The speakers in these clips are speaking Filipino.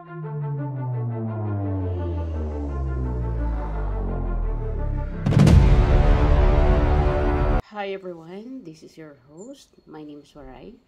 Hi everyone, this is your host. My name is Waray.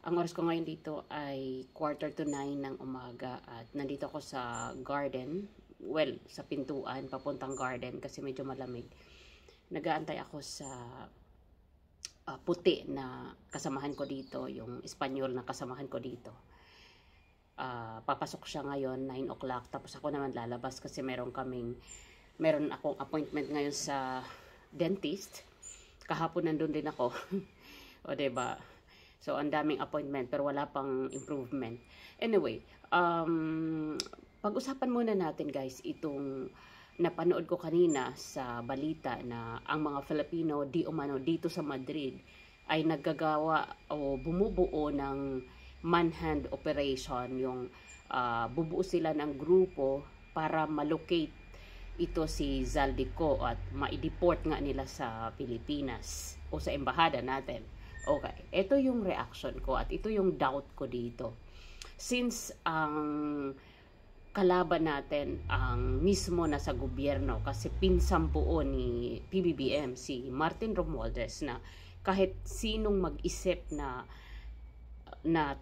Ang oras ko ngayon dito ay 8:45 ng umaga at nandito ako sa garden. Well, sa pintuan, papuntang garden kasi medyo malamig. Nag-aantay ako sa puti na kasamahan ko dito, yung Espanyol na kasamahan ko dito. Papasok siya ngayon, 9 o'clock. Tapos ako naman lalabas kasi meron akong appointment ngayon sa dentist. Kahapon nandun din ako. O diba? So, ang daming appointment pero wala pang improvement. Anyway, pag-usapan muna natin guys itong napanood ko kanina sa balita na ang mga Filipino di umano dito sa Madrid ay naggagawa o bumubuo ng manhunt operation. Yung bubuo sila ng grupo para malocate ito si Zaldico at ma-deport nga nila sa Pilipinas o sa embahada natin. Okay, ito yung reaction ko at ito yung doubt ko dito. Since ang kalaban natin ang mismo nasa gobyerno kasi pinsang buo ni PBBM si Martin Romualdez na kahit sinong mag-isip na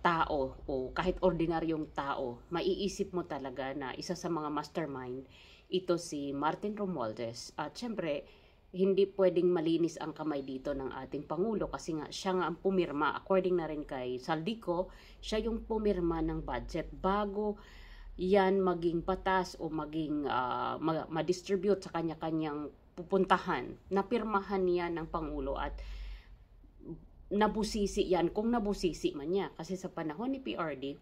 tao o kahit ordinaryong tao, maiisip mo talaga na isa sa mga mastermind ito si Martin Romualdez. At syempre, hindi pwedeng malinis ang kamay dito ng ating Pangulo kasi nga siya nga ang pumirma. According na rin kay Zaldico, siya yung pumirma ng budget bago yan maging patas o maging ma-distribute sa kanya-kanyang pupuntahan. Napirmahan niya ng Pangulo at nabusisi yan kung nabusisi man niya. Kasi sa panahon ni PRD,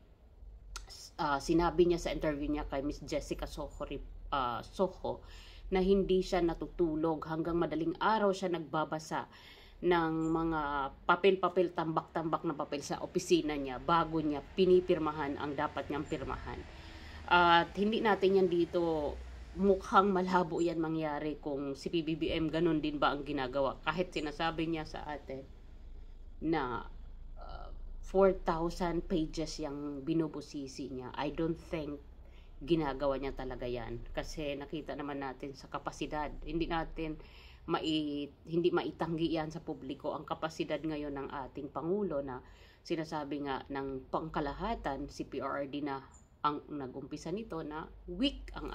sinabi niya sa interview niya kay Miss Jessica Soho na hindi siya natutulog hanggang madaling araw siya nagbabasa ng mga papel-papel, tambak-tambak na papel sa opisina niya bago niya pinipirmahan ang dapat niyang pirmahan. At hindi natin yan dito, mukhang malabo yan mangyari kung si PBBM ganun din ba ang ginagawa. Kahit sinasabi niya sa atin na 4,000 pages yung binubusisi niya, I don't think ginagawa niya talaga yan kasi nakita naman natin sa kapasidad, hindi maitanggi yan sa publiko ang kapasidad ngayon ng ating Pangulo na sinasabi nga ng pangkalahatan si PRRD na ang nagumpisa nito na weak ang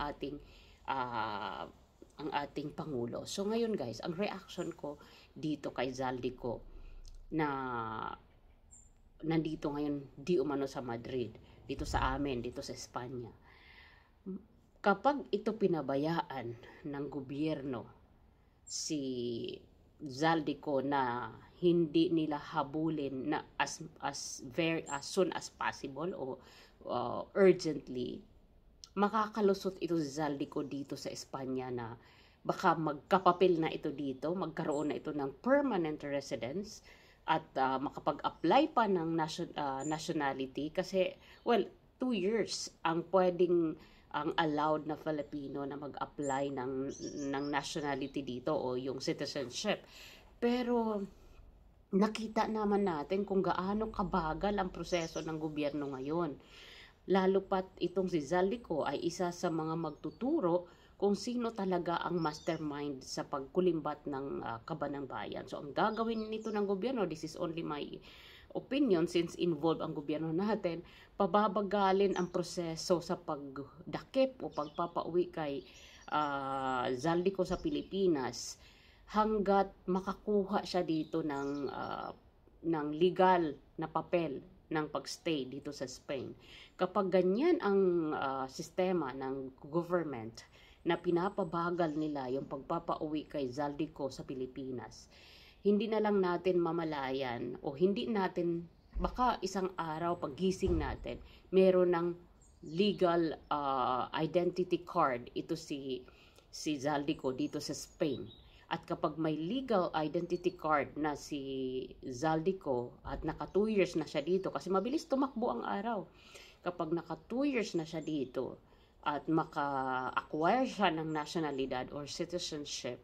ating Pangulo. So ngayon guys, ang reaction ko dito kay Zaldico na nandito ngayon di umano sa Madrid, dito sa amin, dito sa Espanya. Kapag ito pinabayaan ng gobyerno si Zaldico na hindi nila habulin na as soon as possible o urgently, makakalusot ito si Zaldico dito sa Espanya na baka magkapapil na ito dito, magkaroon na ito ng permanent residence at makapag-apply pa ng nationality kasi, well, 2 years ang allowed na Filipino na mag-apply ng nationality dito o yung citizenship. Pero nakita naman natin kung gaano kabagal ang proseso ng gobyerno ngayon. Lalo pat itong si Zaldico ay isa sa mga magtuturo kung sino talaga ang mastermind sa pagkulimbat ng kaban ng bayan. So ang gagawin nito ng gobyerno, this is only my opinion since involved ang gobyerno natin, pababagalin ang proseso sa pagdakip o pagpapauwi kay Zaldico sa Pilipinas hanggat makakuha siya dito ng legal na papel ng pagstay dito sa Spain. Kapag ganyan ang sistema ng government na pinapabagal nila yung pagpapauwi kay Zaldico sa Pilipinas, hindi na lang natin mamalayan o hindi natin, baka isang araw paggising natin, meron ng legal identity card ito si Zaldico dito sa Spain. At kapag may legal identity card na si Zaldico at naka 2 years na siya dito, kasi mabilis tumakbo ang araw, kapag naka 2 years na siya dito at maka-acquire siya ng nationalidad or citizenship,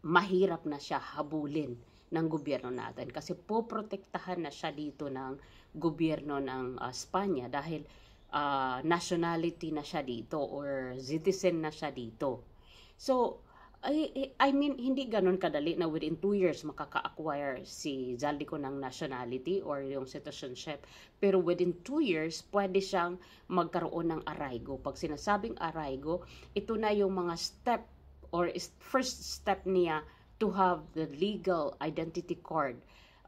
mahirap na siya habulin ng gobyerno natin kasi poprotektahan na siya dito ng gobyerno ng Espanya dahil nationality na siya dito or citizen na siya dito. So, I mean, hindi ganun kadali na within 2 years makaka-acquire si Zaldico ng nationality or yung citizenship. Pero within 2 years, pwede siyang magkaroon ng arraigo. Pag sinasabing arraigo, ito na yung mga step or first step niya to have the legal identity card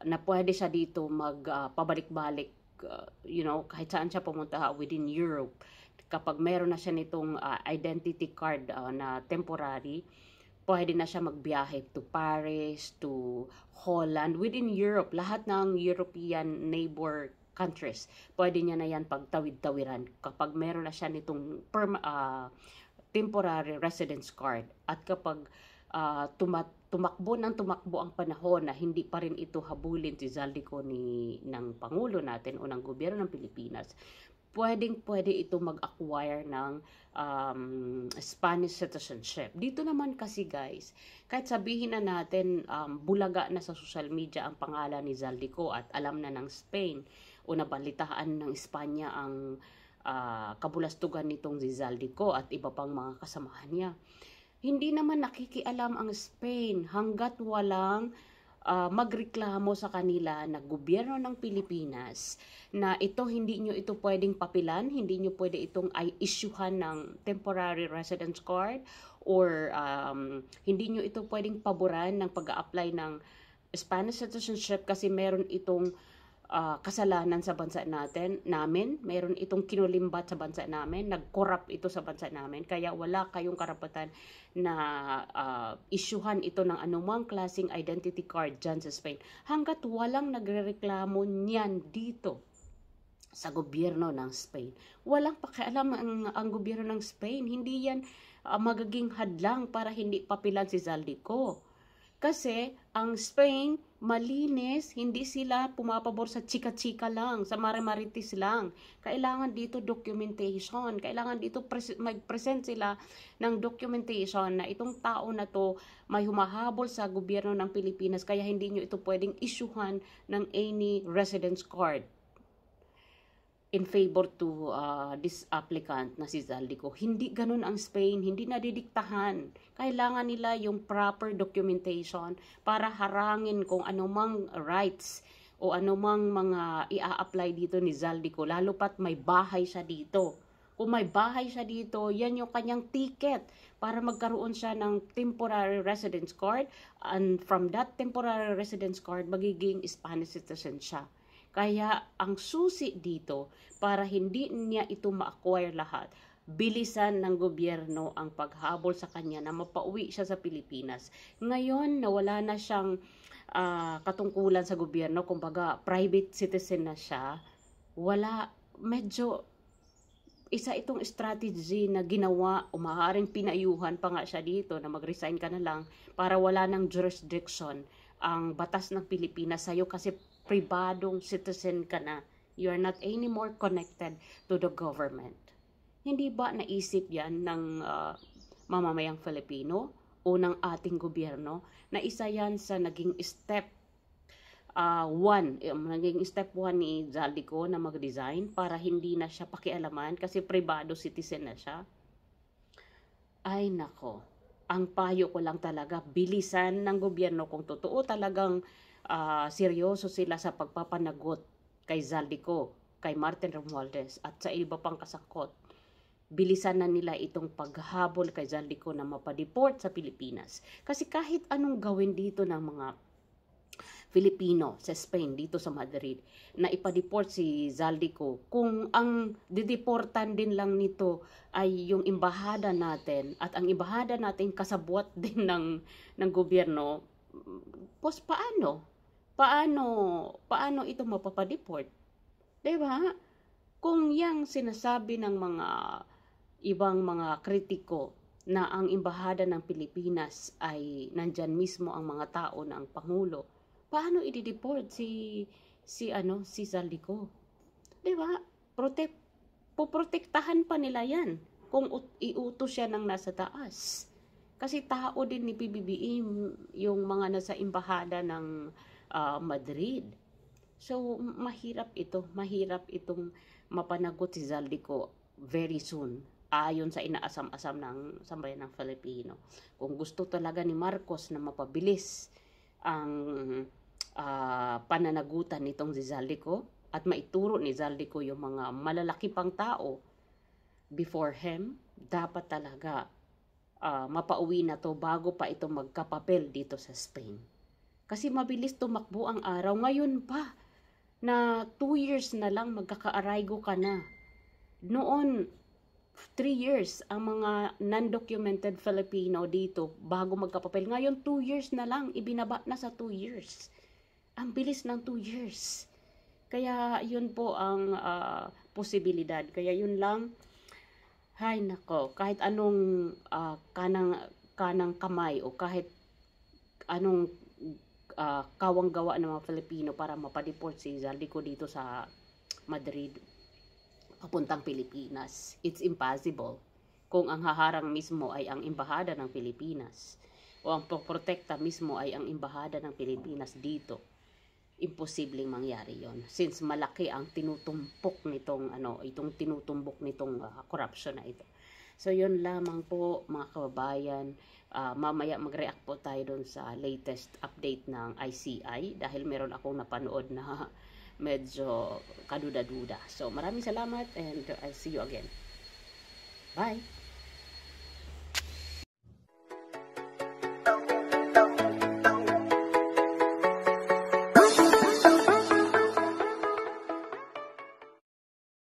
na pwede siya dito magpabalik-balik, kahit saan siya pumunta within Europe. Kapag meron na siya nitong identity card na temporary, pwede na siya magbiyahe to Paris, to Holland, within Europe, lahat ng European neighbor countries. Pwede niya na yan pagtawid-tawiran kapag meron na siya nitong temporary residence card. At kapag tumakbo ang panahon na hindi pa rin ito habulin si Zaldico ng Pangulo natin o ng gobyerno ng Pilipinas, pwede ito mag-acquire ng Spanish citizenship. Dito naman kasi guys, kahit sabihin na natin bulaga na sa social media ang pangalan ni Zaldico at alam na ng Spain o nabalitaan ng Espanya ang kabulastugan nitong si Zaldico at iba pang mga kasamahan niya, hindi naman nakikialam ang Spain hanggat walang magreklamo sa kanila na gobyerno ng Pilipinas na hindi nyo ito pwedeng papilan, hindi nyo pwede itong issuehan ng temporary residence card or hindi nyo ito pwedeng paboran ng pag-a-apply ng Spanish citizenship kasi meron itong kasalanan sa bansa namin, meron itong kinulimbat sa bansa namin, nag-corrupt ito sa bansa namin, kaya wala kayong karapatan na isyuhan ito ng anumang klaseng identity card dyan sa Spain. Hanggat walang nagrereklamo niyan dito sa gobyerno ng Spain, walang pakialam ang gobyerno ng Spain. Hindi yan magiging hadlang para hindi papilan si Zaldico. Kasi ang Spain, malinis, hindi sila pumapabor sa chika-chika lang, sa mare-maritis lang. Kailangan dito documentation, kailangan dito mag-present sila ng documentation na itong tao na to may humahabol sa gobyerno ng Pilipinas, kaya hindi nyo ito pwedeng isyuhan ng any residence card in favor to this applicant na si Zaldico. Hindi ganun ang Spain, hindi nadidiktahan. Kailangan nila yung proper documentation para harangin kung anumang rights o anumang mga ia-apply dito ni Zaldico, lalo pat may bahay siya dito. Kung may bahay siya dito, yan yung kanyang ticket para magkaroon siya ng temporary residence card, and from that temporary residence card, magiging Spanish citizen siya. Kaya ang susi dito, para hindi niya ito ma-acquire lahat, bilisan ng gobyerno ang paghabol sa kanya na mapauwi siya sa Pilipinas. Ngayon, nawala na siyang katungkulan sa gobyerno, kumbaga private citizen na siya, medyo isa itong strategy na ginawa o maaaring pinayuhan pa nga siya dito na mag-resign ka na lang para wala ng jurisdiction ang batas ng Pilipinas sa'yo kasi pribadong citizen ka na. You are not anymore connected to the government. Hindi ba naisip yan ng mamamayang Filipino o ng ating gobyerno na isa yan sa naging step 1 ni Zaldico na mag-resign para hindi na siya pakialaman kasi pribado citizen na siya? Ay nako, ang payo ko lang talaga, bilisan ng gobyerno kung totoo talagang seryoso sila sa pagpapanagot kay Zaldico, kay Martin Romualdez at sa iba pang kasangkot. Bilisan na nila itong paghabol kay Zaldico na mapadeport sa Pilipinas. Kasi kahit anong gawin dito ng mga Filipino sa Spain, dito sa Madrid, na ipadeport si Zaldico, kung ang dideportan din lang nito ay yung embahada natin at ang embahada natin kasabwat din ng gobyerno, pues paano ito mapapadeport? Diba? Kung yang sinasabi ng mga ibang mga kritiko na ang embahada ng Pilipinas ay nandyan mismo ang mga tao ng Pangulo, paano i-deport si Zaldico? Diba? Poprotektahan pa nila yan kung iutos siya ng nasa taas. Kasi tao din ni PBBM yung mga nasa embahada ng Madrid. So, mahirap itong mapanagot si Zaldico very soon, ayon sa inaasam-asam ng sambayan ng Filipino. Kung gusto talaga ni Marcos na mapabilis ang pananagutan nitong si Zaldico at maituro ni Zaldico yung mga malalaki pang tao before him, dapat talaga mapauwi na to bago pa ito magkapapel dito sa Spain. Kasi mabilis tumakbo ang araw. Ngayon pa, na 2 years na lang magkaka-araygo ka na. Noon, 3 years ang mga non-documented Filipino dito bago magkapapel. Ngayon, 2 years na lang, ibinaba na sa 2 years. Ang bilis ng 2 years. Kaya yun po ang posibilidad. Kaya yun lang, hay nako, kahit anong kanang kamay o kahit anong kawang gawa ng mga Filipino para mapadeport si Zaldico dito sa Madrid papuntang Pilipinas. It's impossible kung ang haharang mismo ay ang embahada ng Pilipinas o ang poprotekta mismo ay ang embahada ng Pilipinas dito. Imposibleng mangyari yon since malaki ang tinutumbok nitong itong tinutumbok nitong corruption na ito. So yun lamang po mga kababayan. Mamaya mag-react po tayo dun sa latest update ng ICI dahil meron akong napanood na medyo kaduda-duda. So maraming salamat and I'll see you again. Bye!